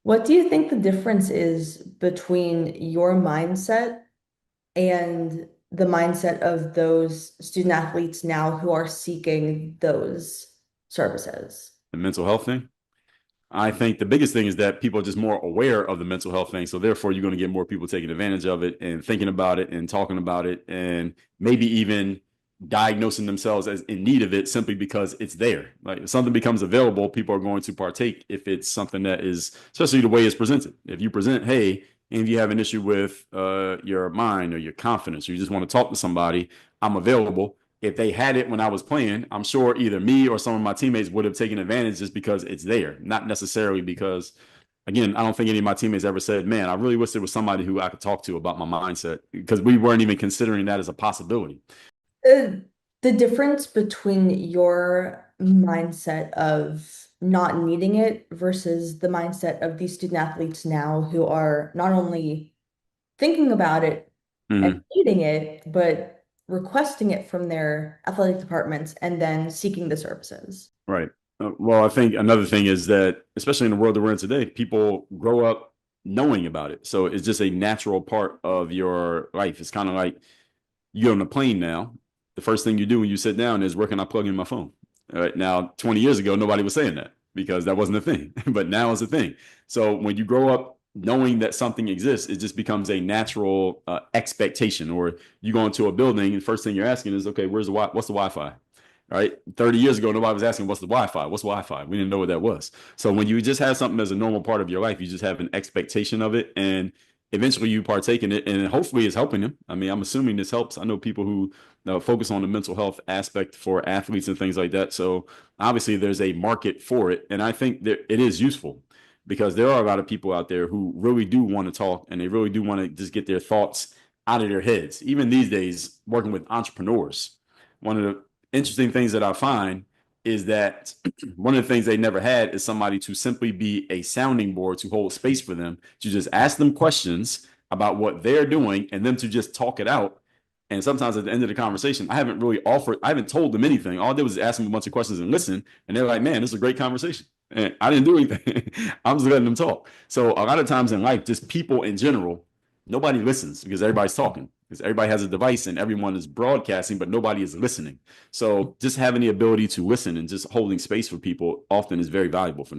What do you think the difference is between your mindset and the mindset of those student athletes now who are seeking those services? The mental health thing. I think the biggest thing is that people are just more aware of the mental health thing. So therefore, you're going to get more people taking advantage of it and thinking about it and talking about it and maybe even diagnosing themselves as in need of it simply because it's there. Like if something becomes available, people are going to partake if it's something that is, especially the way it's presented. If you present, hey, and if you have an issue with your mind or your confidence, or you just want to talk to somebody, I'm available. If they had it when I was playing, I'm sure either me or some of my teammates would have taken advantage just because it's there, not necessarily because, again, I don't think any of my teammates ever said, man, I really wish there was somebody who I could talk to about my mindset because we weren't even considering that as a possibility. The, the difference between your mindset of not needing it versus the mindset of these student athletes now who are not only thinking about it and Mm-hmm. needing it, but requesting it from their athletic departments and then seeking the services. Right. Well, I think another thing is that, especially in the world that we're in today, people grow up knowing about it. So it's just a natural part of your life. It's kind of like you get on a plane now. The first thing you do when you sit down is where can I plug in my phone? All right. Now, 20 years ago, nobody was saying that because that wasn't a thing, but now it's a thing. So when you grow up knowing that something exists, it just becomes a natural expectation. Or you go into a building and the first thing you're asking is, okay, what's the Wi-Fi? Right. 30 years ago, nobody was asking, what's the Wi-Fi? What's Wi-Fi? We didn't know what that was. So when you just have something as a normal part of your life, you just have an expectation of it. And eventually you partake in it. And hopefully it's helping them. I mean, I'm assuming this helps. I know people who focus on the mental health aspect for athletes and things like that. So obviously there's a market for it. And I think that it is useful because there are a lot of people out there who really do want to talk and they really do want to just get their thoughts out of their heads. Even these days, working with entrepreneurs, one of the interesting things that I find is that one of the things they never had is somebody to simply be a sounding board to hold space for them, to just ask them questions about what they're doing and them to just talk it out. And sometimes at the end of the conversation, I haven't told them anything. All I did was ask them a bunch of questions and listen. And they're like, man, this is a great conversation. And I didn't do anything. I'm just letting them talk. So a lot of times in life, just people in general, nobody listens because everybody's talking because everybody has a device and everyone is broadcasting, but nobody is listening. So just having the ability to listen and just holding space for people often is very valuable for them.